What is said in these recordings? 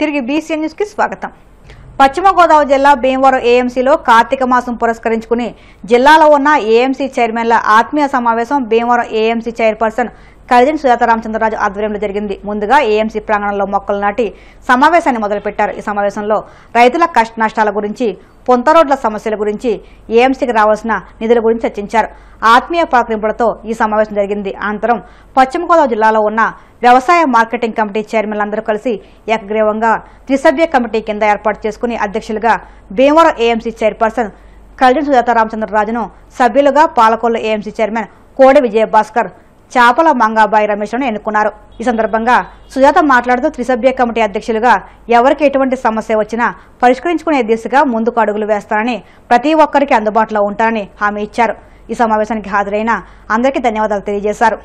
తిరిగి BCN news కి స్వాగతం. పశ్చిమ గోదావరి జిల్లా భీమవరం ఏఎంసీలో కార్తీక మాసం పురస్కరించుకుని జిల్లాలో ఉన్న ఏఎంసీ చైర్మన్ల ఆత్మీయ సమావేశం భీమవరం ఏఎంసీ చైర్పర్సన్ కలిదిని సుజాత రామచంద్రరాజు ఆధ్వర్యంలో జరిగింది. ముందుగా ఏఎంసీ ప్రాంగణంలో మొక్కలు నాటి సమావేశాన్ని మొదలుపెట్టారు. ఈ సమావేశంలో రైతుల కష్ట నష్టాల గురించి, పొంత రోడ్ల సమస్యల గురించి, ఏఎంసీకి రావాల్సిన నిధుల గురించి చర్చించారు. ఆత్మీయ పలకరింపులతో ఈ సమావేశం జరిగింది. అనంతరం పశ్చిమ గోదావరి జిల్లాలో ఉన్న వ్యవసాయ మార్కెటింగ్ కమిటీ చైర్మన్లందరూ కలిసి ఏకగ్రీవంగా త్రిసభ్య కమిటీ కింద ఏర్పాటు చేసుకుని అధ్యక్షులుగా భీమవరం ఏఎంసీ చైర్పర్సన్ కలిదిని సుజాత రామచంద్రరాజును, సభ్యులుగా పాలకొల్లు ఏఎంసీ చైర్మన్ కోడి విజయభాస్కర్, చాపల మంగాబాయి రమేష్ను ఎన్నుకున్నారు. ఈ సందర్భంగా సుజాత మాట్లాడుతూ త్రిసభ్య కమిటీ అధ్యక్షులుగా ఎవరికి ఎటువంటి సమస్య వచ్చినా పరిష్కరించుకునే దిశగా ముందుకు అడుగులు వేస్తానని, ప్రతి ఒక్కరికి అందుబాటులో ఉంటానని హామీ ఇచ్చారు. ఈ సమావేశానికి హాజరైన అందరికీ ధన్యవాదాలు తెలియజేశారు.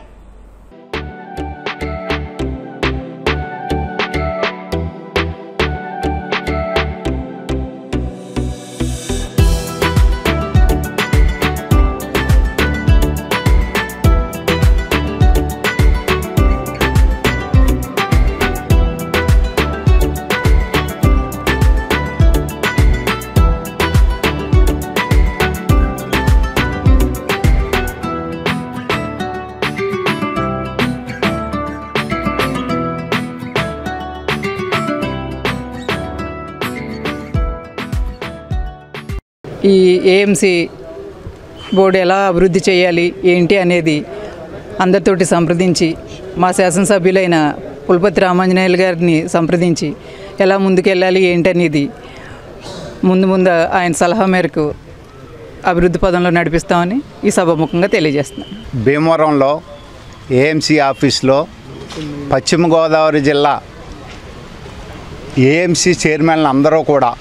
ఈ ఏఎంసీ బోర్డు ఎలా అభివృద్ధి చేయాలి ఏంటి అనేది అందరితోటి సంప్రదించి, మా శాసనసభ్యులైన పులపతి రామాంజనేయులు గారిని సంప్రదించి ఎలా ముందుకెళ్ళాలి ఏంటి అనేది ముందు ఆయన సలహా మేరకు అభివృద్ధి పదంలో నడిపిస్తామని ఈ సభాముఖంగా తెలియజేస్తున్నాను. భీమవరంలో ఏఎంసీ ఆఫీస్లో పశ్చిమ గోదావరి జిల్లా ఏఎంసీ చైర్మన్లు అందరూ కూడా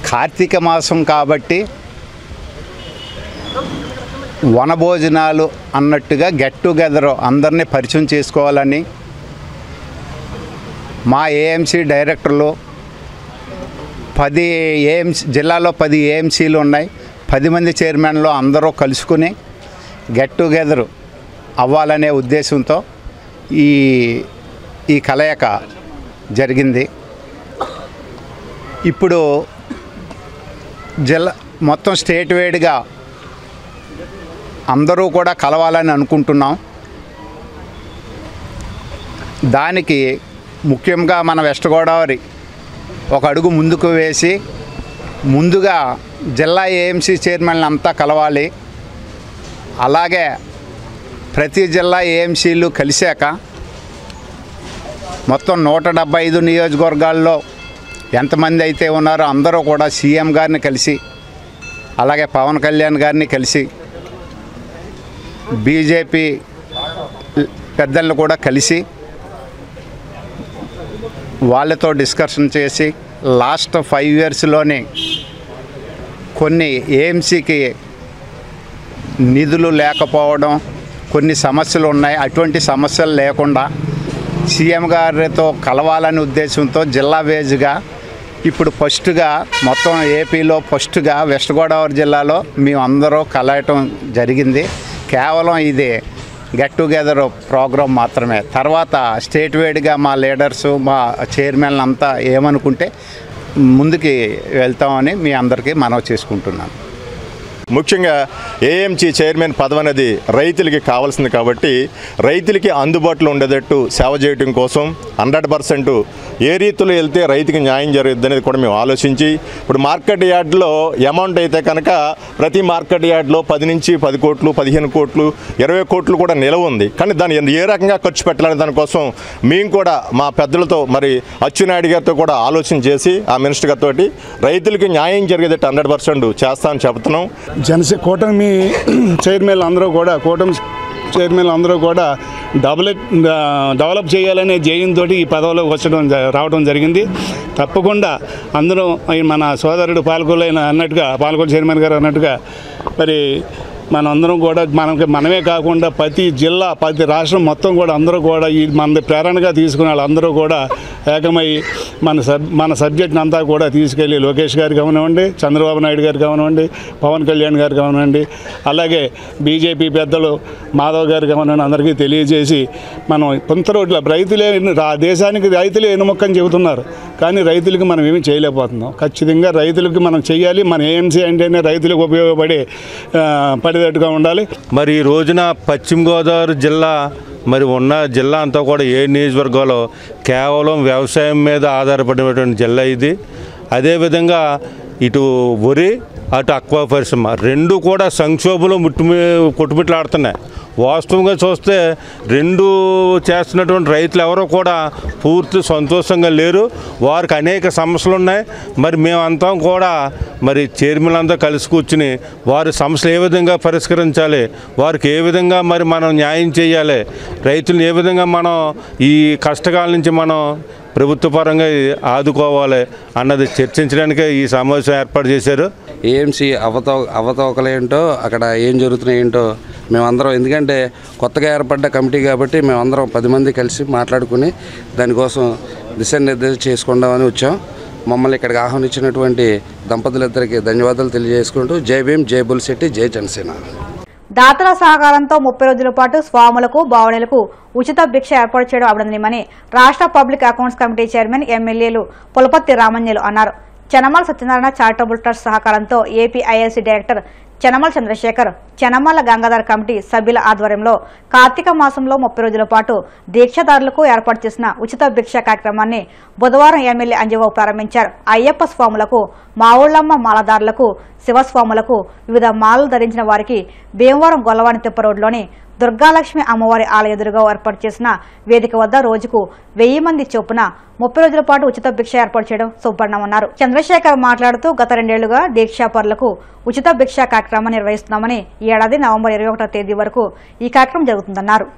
కార్తీక మాసం కాబట్టి వనభోజనాలు అన్నట్టుగా గెట్ టుగెదర్ అందరినీ పరిచయం చేసుకోవాలని మా ఏఎంసీ డైరెక్టర్లు 10 ఏఎంసీ జిల్లాలో 10 ఏఎంసీలు ఉన్నాయి. 10 మంది చైర్మన్లు అందరూ కలుసుకుని గెట్ టుగెదర్ అవ్వాలనే ఉద్దేశంతో ఈ కలయిక జరిగింది. ఇప్పుడు జిల్లా మొత్తం స్టేట్ వైడ్గా అందరూ కూడా కలవాలని అనుకుంటున్నాం. దానికి ముఖ్యంగా మన వెస్ట్ గోదావరి ఒక అడుగు ముందుకు వేసి ముందుగా జిల్లా ఏఎంసీ చైర్మన్లు అంతా కలవాలి. అలాగే ప్రతి జిల్లా ఏఎంసీలు కలిశాక మొత్తం 175 నియోజకవర్గాల్లో ఎంతమంది అయితే ఉన్నారో అందరూ కూడా సీఎం గారిని కలిసి, అలాగే పవన్ కళ్యాణ్ గారిని కలిసి, బీజేపీ పెద్దలను కూడా కలిసి వాళ్ళతో డిస్కషన్ చేసి లాస్ట్ 5 ఇయర్స్లోనే కొన్ని ఏఎంసీకి నిధులు లేకపోవడం, కొన్ని సమస్యలు ఉన్నాయి. అటువంటి సమస్యలు లేకుండా సీఎం గారితో కలవాలనే ఉద్దేశంతో జిల్లా వేజ్గా ఇప్పుడు ఫస్ట్గా మొత్తం ఏపీలో ఫస్ట్గా వెస్ట్ గోదావరి జిల్లాలో మేము అందరూ కలయటం జరిగింది. కేవలం ఇది గెట్ టుగెదర్ ప్రోగ్రాం మాత్రమే. తర్వాత స్టేట్ వైడ్గా మా లీడర్సు, మా చైర్మన్లు అంతా ఏమనుకుంటే ముందుకి వెళ్తామని మీ అందరికీ మనవి చేసుకుంటున్నాను. ముఖ్యంగా ఏఎంసీ చైర్మన్ పదవి అనేది రైతులకి కావాల్సింది కాబట్టి రైతులకి అందుబాటులో ఉండేటట్టు సేవ చేయడం కోసం 100% ఏ రీతిలో వెళ్తే రైతుకి న్యాయం జరుగుద్ది అనేది కూడా మేము ఆలోచించి, ఇప్పుడు మార్కెట్ యార్డ్లో అమౌంట్ అయితే కనుక ప్రతి మార్కెట్ యార్డ్లో 10 నుంచి 10 కోట్లు, 15 కోట్లు, 20 కోట్లు కూడా నిలవ ఉంది. కానీ దాన్ని ఏ రకంగా ఖర్చు పెట్టాలనే దానికోసం మేము కూడా మా పెద్దలతో మరి అచ్చెన్నాయుడు గారితో కూడా ఆలోచన చేసి ఆ మినిస్టర్ గారితో రైతులకి న్యాయం జరిగేటట్టు 100% చేస్తామని చెబుతున్నాం. కూటమి చైర్మన్లు అందరూ కూడా డెవలప్ చేయాలనే ధ్యేయంతో ఈ పదవిలో రావడం జరిగింది. తప్పకుండా అందరూ మన సోదరుడు పాల్గొల్లు చైర్మన్ గారు అన్నట్టుగా మరి మనందరం కూడా మనమే కాకుండా ప్రతి జిల్లా ప్రతి రాష్ట్రం మొత్తం కూడా అందరూ కూడా ఈ మన ప్రేరణగా తీసుకునే వాళ్ళందరూ కూడా ఏకమై మన సబ్జెక్ట్ని అంతా కూడా తీసుకెళ్ళి లోకేష్ గారు కానివ్వండి, చంద్రబాబు నాయుడు గారు కానివ్వండి, పవన్ కళ్యాణ్ గారు కానివ్వండి, అలాగే బీజేపీ పెద్దలు మాధవ్ గారు కానివ్వండి అందరికీ తెలియజేసి మనం కొంత రోడ్ల రైతులే దేశానికి రైతులే ఎన్నుమొక్కని చెబుతున్నారు, కానీ రైతులకి మనం ఏమీ చేయలేకపోతున్నాం. ఖచ్చితంగా రైతులకి మనం చేయాలి. మన ఏఎంసీ అంటేనే రైతులకు పడేటట్టుగా ఉండాలి. మరి ఈ రోజున పశ్చిమ గోదావరి జిల్లా మరి ఉన్న జిల్లా అంతా కూడా ఏ నియోజకవర్గాల్లో కేవలం వ్యవసాయం మీద ఆధారపడినటువంటి జిల్లా ఇది. అదేవిధంగా ఇటు వరి అటు అక్వా పరిశ్రమ రెండు కూడా సంక్షోభంలో కొట్టుమిట్లాడుతున్నాయి. వాస్తవంగా చూస్తే రెండు చేస్తున్నటువంటి రైతులు ఎవరో కూడా పూర్తి సంతోషంగా లేరు. వారికి అనేక సమస్యలు ఉన్నాయి. మరి మేమంతా కూడా మరి చైర్మన్ అంతా కలిసి కూర్చుని వారి సమస్యలు ఏ విధంగా పరిష్కరించాలి, వారికి ఏ విధంగా మరి మనం న్యాయం చేయాలి, రైతులను ఏ విధంగా మనం ఈ కష్టకాల నుంచి మనం ప్రభుత్వ పరంగా ఆదుకోవాలి అన్నది చర్చించడానికే ఈ సమావేశం ఏర్పాటు చేశారు. ఏఎంసీ అవతవకలేంటో అక్కడ ఏం జరుగుతున్నాయేంటో మేమందరం, ఎందుకంటే కొత్తగా ఏర్పడ్డ కమిటీ కాబట్టి మేమందరం 10 మంది కలిసి మాట్లాడుకుని దానికోసం దిశానిర్దేశం చేసుకుందామని వచ్చాం. మమ్మల్ని ఇక్కడికి ఆహ్వానించినటువంటి దంపతులిద్దరికి ధన్యవాదాలు తెలియజేసుకుంటూ జై భీమ్, జై బుల్శెట్టి, జై జనసేన. దాతల సహకారంతో 30 రోజుల పాటు స్వాములకు, బావణులకు ఉచిత భిక్ష ఏర్పాటు చేయడం అభినందనీయమని రాష్ట్ర పబ్లిక్ అకౌంట్స్ కమిటీ చైర్మన్ ఎమ్మెల్యేలు పులపర్తి రామన్యులు అన్నారు. చనమల సత్యనారాయణ చారిటబుల్ ట్రస్ట్ సహకారంతో ఏపీఐఎల్సీ డైరెక్టర్ చనమల చంద్రశేఖర్, చనమల గంగాధర్ కమిటీ సభ్యుల ఆధ్వర్యంలో కార్తీక మాసంలో 30 రోజుల పాటు దీక్షదారులకు ఏర్పాటు చేసిన ఉచిత భిక్ష కార్యక్రమాన్ని బుధవారం ఎమ్మెల్యే అంజబాబు ప్రారంభించారు. అయ్యప్ప స్వాములకు, మావుళ్లమ్మ మాలదారులకు, శివస్వాములకు, వివిధ మాలలు ధరించిన వారికి భీమవరం గొల్లవాణి తిప్ప రోడ్లోని దుర్గాలక్ష్మి అమ్మవారి ఆలయ ఎదురుగా ఏర్పాటు చేసిన వేదిక వద్ద రోజుకు 1000 మంది చొప్పున 30 రోజుల పాటు ఉచిత భిక్ష ఏర్పాటు చేయడం శుభపరిణామన్నారు. చంద్రశేఖర్ మాట్లాడుతూ గత 2 ఏళ్లుగా దీక్షాపరులకు ఉచిత భిక్ష కార్యక్రమం నిర్వహిస్తున్నామని ఈ ఏడాది నవంబర్ 21వ తేదీ వరకు ఈ కార్యక్రమం జరుగుతుందన్నారు.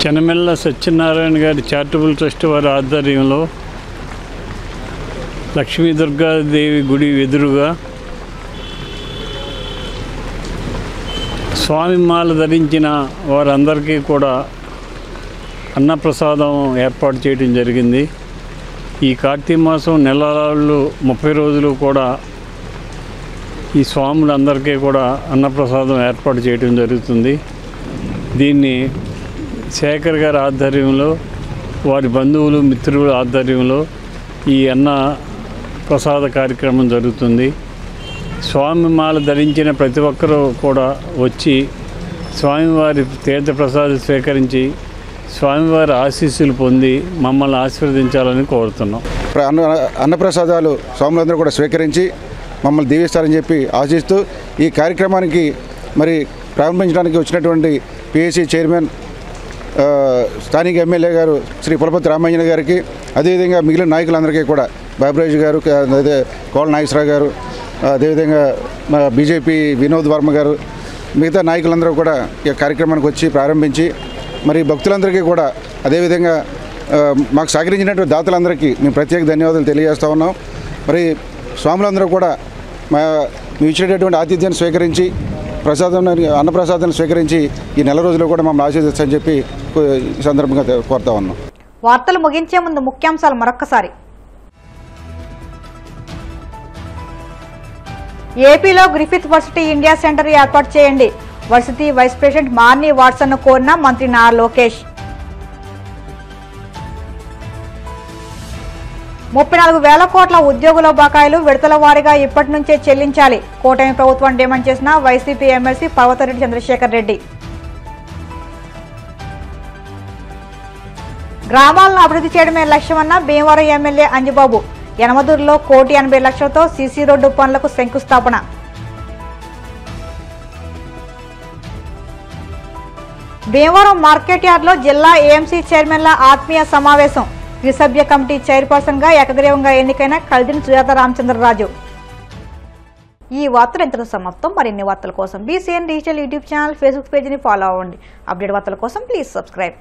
చెనమెల్ల సత్యనారాయణ గారి చారిటబుల్ ట్రస్ట్ వారి ఆధ్వర్యంలో లక్ష్మీ దుర్గాదేవి గుడి ఎదురుగా స్వామి మాల ధరించిన వారందరికీ కూడా అన్నప్రసాదం ఏర్పాటు చేయడం జరిగింది. ఈ కార్తీక మాసం నెలలు 30 రోజులు కూడా ఈ స్వాములందరికీ కూడా అన్నప్రసాదం ఏర్పాటు చేయడం జరుగుతుంది. దీన్ని శేఖర్ గారి ఆధ్వర్యంలో, వారి బంధువులు మిత్రుల ఆధ్వర్యంలో ఈ అన్న ప్రసాద కార్యక్రమం జరుగుతుంది. స్వామి మాల ధరించిన ప్రతి ఒక్కరూ కూడా వచ్చి స్వామివారి తీర్థప్రసాదం స్వీకరించి స్వామివారి ఆశీస్సులు పొంది మమ్మల్ని ఆశీర్వదించాలని కోరుతున్నాం. అన్నప్రసాదాలు స్వాములందరూ కూడా స్వీకరించి మమ్మల్ని దీవిస్తారని చెప్పి ఆశిస్తూ ఈ కార్యక్రమానికి మరి ప్రారంభించడానికి వచ్చినటువంటి పిఎస్సి చైర్మన్ స్థానిక ఎమ్మెల్యే గారు శ్రీ పులపతి రామాంజనేయ గారికి, అదేవిధంగా మిగిలిన నాయకులందరికీ కూడా బాబురాజు గారు, అదే కోళ్ళ నాగేశ్వరరావు గారు, అదేవిధంగా బీజేపీ వినోద్ వర్మ గారు, మిగతా నాయకులందరూ కూడా ఈ కార్యక్రమానికి వచ్చి ప్రారంభించి మరి భక్తులందరికీ కూడా అదేవిధంగా మాకు సహకరించినటువంటి దాతలందరికీ మేము ప్రత్యేక ధన్యవాదాలు తెలియజేస్తూ ఉన్నాం. మరి స్వాములందరూ కూడా మేము ఇచ్చినటువంటి ఆతిథ్యాన్ని స్వీకరించి అన్నప్రసాదాన్ని స్వీకరించి ఈ నెల రోజులు కూడా మమ్మల్ని ఆశీర్వదిస్తారని చెప్పి ఈ సందర్భంగా కోరుతా ఉన్నాం. వార్తలు ముగించే ముందు ముఖ్యాంశాలు మరొక్కసారి. ఏపీలో గ్రిఫిత్ వర్సిటీ ఇండియా సెంటర్ ఏర్పాటు చేయండి. వర్సిటీ వైస్ ప్రెసిడెంట్ మార్ని వాట్సన్ను కోరిన మంత్రి నారా లోకేష్. 34,000 కోట్ల ఉద్యోగుల బకాయిలు విడతల వారీగా ఇప్పటి నుంచే చెల్లించాలి. కూటమి ప్రభుత్వం డిమాండ్ చేసిన వైసీపీ ఎమ్మెల్సీ పర్వతరెడ్డి చంద్రశేఖర్ రెడ్డి. గ్రామాలను అభివృద్ధి చేయడమే లక్ష్యమన్న భీమవరం ఎమ్మెల్యే అంజిబాబు. యనమదూరులో 1,80,00,000తో సీసీ రోడ్డు పనులకు శంకుస్థాపన. భీమవరం మార్కెట్ యార్డ్లో జిల్లా ఏఎంసీ చైర్మన్ల ఆత్మీయ సమావేశం. త్రిసభ్య కమిటీ చైర్పర్సన్ గా ఏకగ్రీవంగా ఎన్నికైన కల్దిని సుజాత రామచంద్రరాజు. ఈ వార్తలు ఇంతలో సమాప్తం. మరిన్ని వార్తల కోసం BCN digital YouTube channel, Facebook పేజీని ఫాలో అవ్వండి. అప్డేట్ వార్తల కోసం ప్లీజ్ సబ్స్క్రైబ్.